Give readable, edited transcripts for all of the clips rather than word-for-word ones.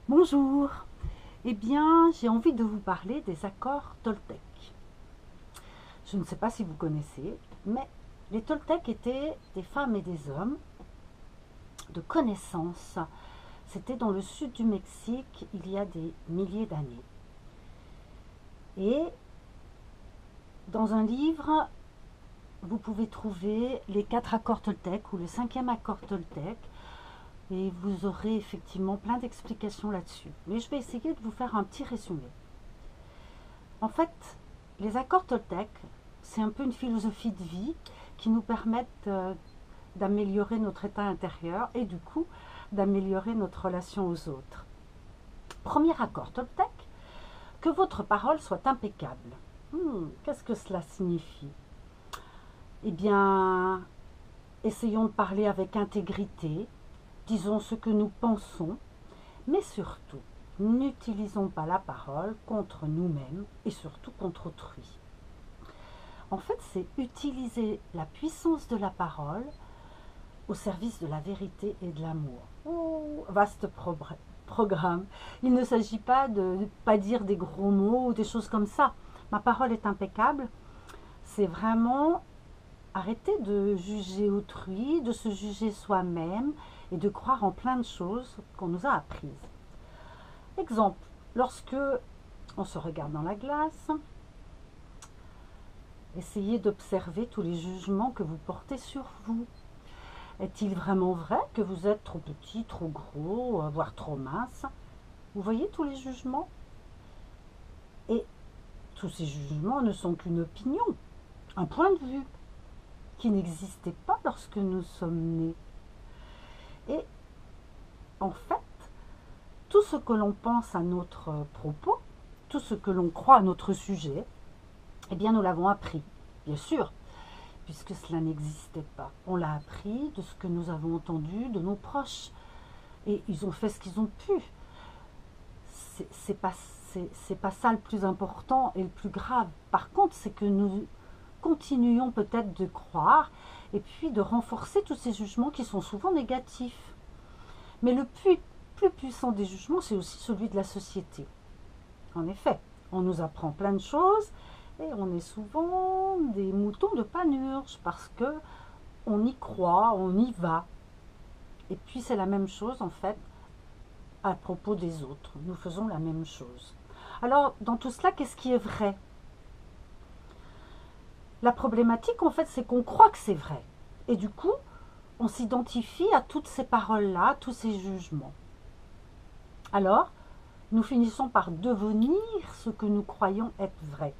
Bonjour, eh bien j'ai envie de vous parler des accords Toltec. Je ne sais pas si vous connaissez, mais les Toltecs étaient des femmes et des hommes de connaissance. C'était dans le sud du Mexique il y a des milliers d'années. Et dans un livre, vous pouvez trouver les 4 accords Toltec ou le 5e accord Toltec. Et vous aurez effectivement plein d'explications là-dessus. Mais je vais essayer de vous faire un petit résumé. En fait, les accords Toltec, c'est un peu une philosophie de vie qui nous permettent d'améliorer notre état intérieur et du coup d'améliorer notre relation aux autres. Premier accord Toltec, que votre parole soit impeccable. Qu'est-ce que cela signifie? Eh bien, essayons de parler avec intégrité, disons ce que nous pensons, mais surtout, n'utilisons pas la parole contre nous-mêmes et surtout contre autrui. En fait, c'est utiliser la puissance de la parole au service de la vérité et de l'amour. Oh, vaste programme. Il ne s'agit pas de ne pas dire des gros mots ou des choses comme ça. Ma parole est impeccable. C'est vraiment arrêter de juger autrui, de se juger soi-même et de croire en plein de choses qu'on nous a apprises. Exemple, lorsque on se regarde dans la glace, essayez d'observer tous les jugements que vous portez sur vous. Est-il vraiment vrai que vous êtes trop petit, trop gros, voire trop mince? Vous voyez tous les jugements? Et tous ces jugements ne sont qu'une opinion, un point de vue qui n'existait pas lorsque nous sommes nés. Et en fait, tout ce que l'on pense à notre propos, tout ce que l'on croit à notre sujet, eh bien nous l'avons appris, bien sûr, puisque cela n'existait pas. On l'a appris de ce que nous avons entendu de nos proches. Et ils ont fait ce qu'ils ont pu. C'est pas ça le plus important et le plus grave. Par contre, c'est que nous continuons peut-être de croire et puis de renforcer tous ces jugements qui sont souvent négatifs. Mais le plus puissant des jugements, c'est aussi celui de la société. En effet, on nous apprend plein de choses et on est souvent des moutons de Panurge parce que on y croit, on y va. Et puis c'est la même chose en fait à propos des autres. Nous faisons la même chose. Alors dans tout cela, qu'est-ce qui est vrai? La problématique en fait, c'est qu'on croit que c'est vrai. Et du coup, on s'identifie à toutes ces paroles-là, à tous ces jugements. Alors, nous finissons par devenir ce que nous croyons être vrai.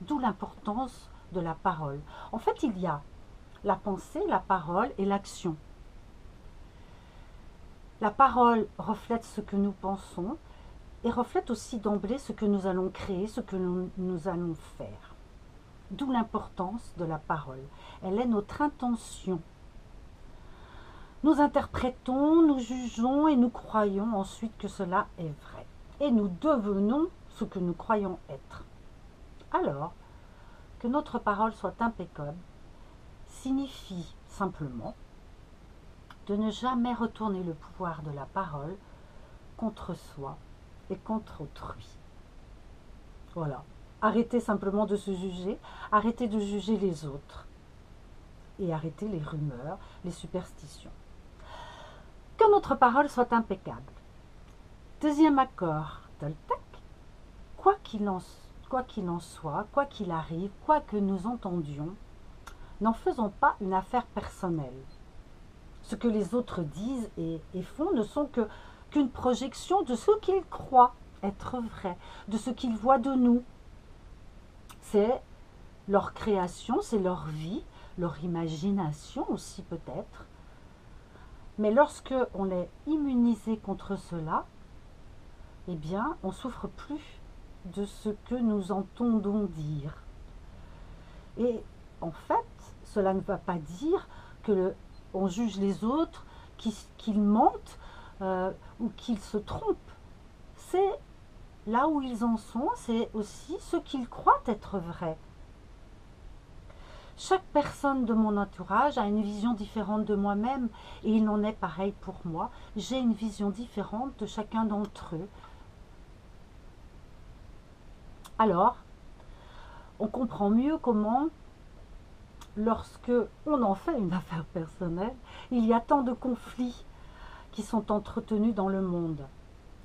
D'où l'importance de la parole. En fait, il y a la pensée, la parole et l'action. La parole reflète ce que nous pensons et reflète aussi d'emblée ce que nous allons créer, ce que nous allons faire. D'où l'importance de la parole. Elle est notre intention. Nous interprétons, nous jugeons et nous croyons ensuite que cela est vrai. Et nous devenons ce que nous croyons être. Alors, que notre parole soit impeccable signifie simplement de ne jamais retourner le pouvoir de la parole contre soi et contre autrui. Voilà. Arrêtez simplement de se juger, arrêtez de juger les autres et arrêtez les rumeurs, les superstitions. Que notre parole soit impeccable. Deuxième accord, Toltec, quoi qu'il en soit, quoi qu'il arrive, quoi que nous entendions, n'en faisons pas une affaire personnelle. Ce que les autres disent et font ne sont qu'une projection de ce qu'ils croient être vrai, de ce qu'ils voient de nous. C'est leur création, c'est leur vie, leur imagination aussi peut-être. Mais lorsque on est immunisé contre cela, eh bien, on ne souffre plus de ce que nous entendons dire. Et en fait, cela ne va pas dire que on juge les autres, qu'ils mentent ou qu'ils se trompent. C'est là où ils en sont, c'est aussi ce qu'ils croient être vrai. Chaque personne de mon entourage a une vision différente de moi-même et il en est pareil pour moi. J'ai une vision différente de chacun d'entre eux. Alors, on comprend mieux comment, lorsque on en fait une affaire personnelle, il y a tant de conflits qui sont entretenus dans le monde.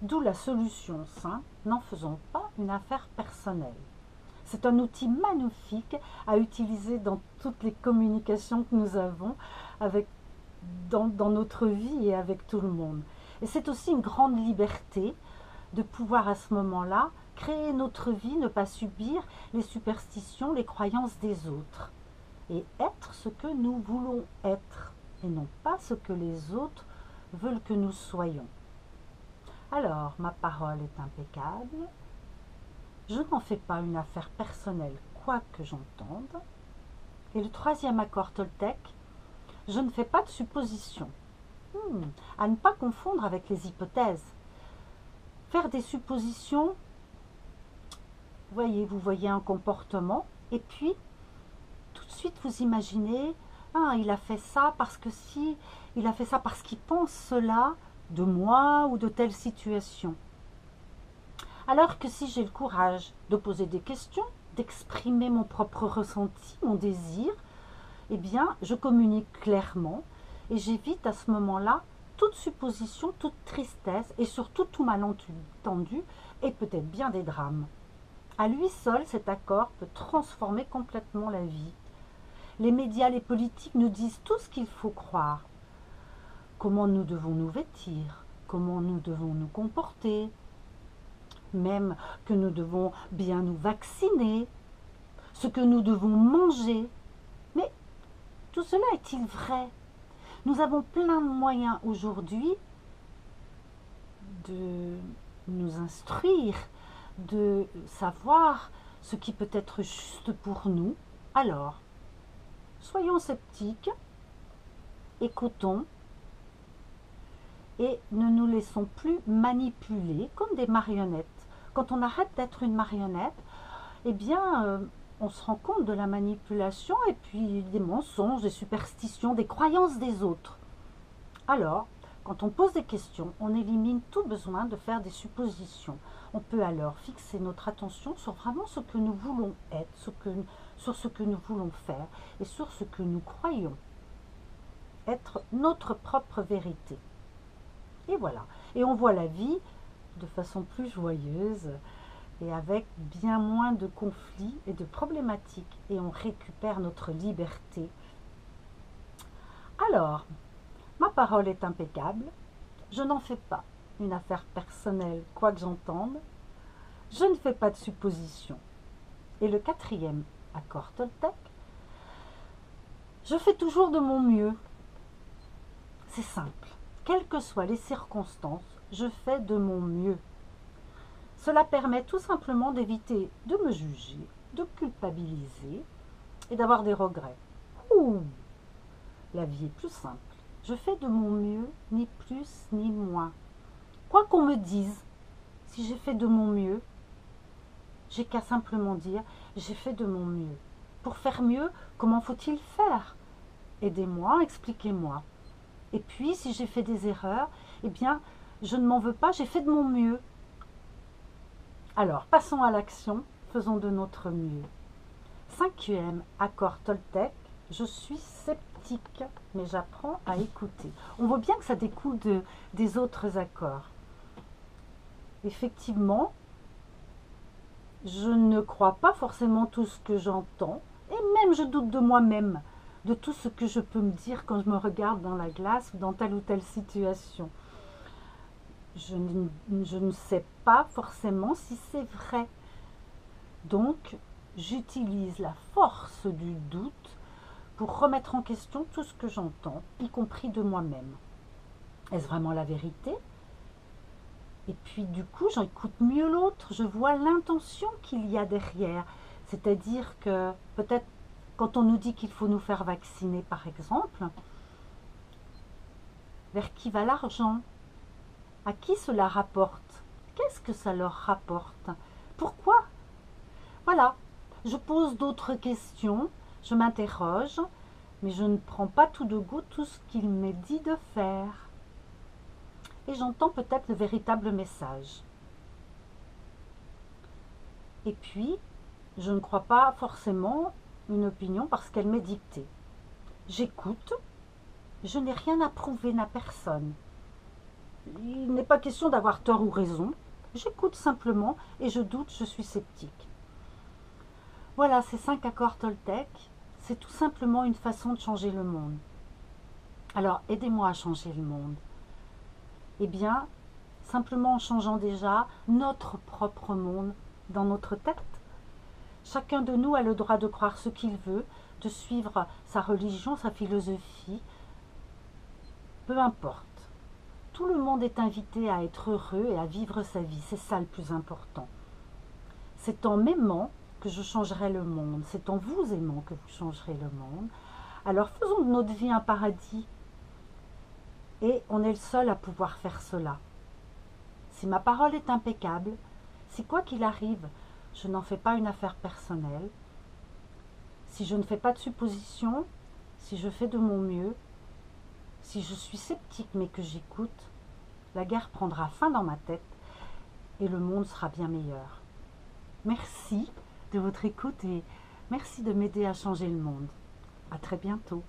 D'où la solution simple, n'en faisons pas une affaire personnelle. C'est un outil magnifique à utiliser dans toutes les communications que nous avons dans notre vie et avec tout le monde. Et c'est aussi une grande liberté de pouvoir à ce moment-là créer notre vie, ne pas subir les superstitions, les croyances des autres. Et être ce que nous voulons être et non pas ce que les autres veulent que nous soyons. Alors, ma parole est impeccable. Je n'en fais pas une affaire personnelle, quoi que j'entende. Et le troisième accord Toltec, je ne fais pas de suppositions. À ne pas confondre avec les hypothèses. Faire des suppositions, vous voyez un comportement, et puis tout de suite vous imaginez, ah, il a fait ça parce que si, il a fait ça parce qu'il pense cela de moi ou de telle situation. Alors que si j'ai le courage de poser des questions, d'exprimer mon propre ressenti, mon désir, eh bien, je communique clairement et j'évite à ce moment-là toute supposition, toute tristesse et surtout tout malentendu et peut-être bien des drames. À lui seul, cet accord peut transformer complètement la vie. Les médias, les politiques nous disent tout ce qu'il faut croire. Comment nous devons nous vêtir, comment nous devons nous comporter, même que nous devons bien nous vacciner, ce que nous devons manger. Mais tout cela est-il vrai? Nous avons plein de moyens aujourd'hui de nous instruire, de savoir ce qui peut être juste pour nous. Alors, soyons sceptiques, écoutons et ne nous laissons plus manipuler comme des marionnettes. Quand on arrête d'être une marionnette, eh bien, on se rend compte de la manipulation et puis des mensonges, des superstitions, des croyances des autres. Alors, quand on pose des questions, on élimine tout besoin de faire des suppositions. On peut alors fixer notre attention sur vraiment ce que nous voulons être, sur ce que nous voulons faire et sur ce que nous croyons être notre propre vérité. Et voilà. Et on voit la vie de façon plus joyeuse et avec bien moins de conflits et de problématiques. Et on récupère notre liberté. Alors, ma parole est impeccable. Je n'en fais pas une affaire personnelle, quoi que j'entende. Je ne fais pas de suppositions. Et le quatrième accord Toltec, je fais toujours de mon mieux. C'est simple. Quelles que soient les circonstances, je fais de mon mieux. Cela permet tout simplement d'éviter de me juger, de culpabiliser et d'avoir des regrets. La vie est plus simple. Je fais de mon mieux, ni plus ni moins. Quoi qu'on me dise, si j'ai fait de mon mieux, j'ai qu'à simplement dire j'ai fait de mon mieux. Pour faire mieux, comment faut-il faire? Aidez-moi, expliquez-moi. Et puis, si j'ai fait des erreurs, eh bien, je ne m'en veux pas, j'ai fait de mon mieux. Alors, passons à l'action, faisons de notre mieux. Cinquième accord Toltec, je suis sceptique, mais j'apprends à écouter. On voit bien que ça découle des autres accords. Effectivement, je ne crois pas forcément tout ce que j'entends, et même je doute de moi-même, de tout ce que je peux me dire quand je me regarde dans la glace ou dans telle ou telle situation. Je ne sais pas forcément si c'est vrai. Donc, j'utilise la force du doute pour remettre en question tout ce que j'entends, y compris de moi-même. Est-ce vraiment la vérité? Et puis du coup, j'écoute mieux l'autre, je vois l'intention qu'il y a derrière. C'est-à-dire que peut-être quand on nous dit qu'il faut nous faire vacciner, par exemple, vers qui va l'argent? À qui cela rapporte? Qu'est-ce que ça leur rapporte? Pourquoi? Voilà, je pose d'autres questions, Je m'interroge, mais je ne prends pas tout de go tout ce qu'il m'est dit de faire. Et j'entends peut-être le véritable message. Et puis, je ne crois pas forcément une opinion parce qu'elle m'est dictée. J'écoute, je n'ai rien à prouver à personne. Il n'est pas question d'avoir tort ou raison. J'écoute simplement et je doute, je suis sceptique. Voilà, ces 5 accords Toltec, c'est tout simplement une façon de changer le monde. Alors, aidez-moi à changer le monde. Eh bien, simplement en changeant déjà notre propre monde dans notre tête. Chacun de nous a le droit de croire ce qu'il veut, de suivre sa religion, sa philosophie, peu importe. Tout le monde est invité à être heureux et à vivre sa vie, c'est ça le plus important. C'est en m'aimant que je changerai le monde, c'est en vous aimant que vous changerez le monde. Alors faisons de notre vie un paradis. Et on est le seul à pouvoir faire cela. Si ma parole est impeccable, si quoi qu'il arrive, je n'en fais pas une affaire personnelle, si je ne fais pas de suppositions, si je fais de mon mieux, si je suis sceptique mais que j'écoute, la guerre prendra fin dans ma tête et le monde sera bien meilleur. Merci de votre écoute et merci de m'aider à changer le monde. À très bientôt.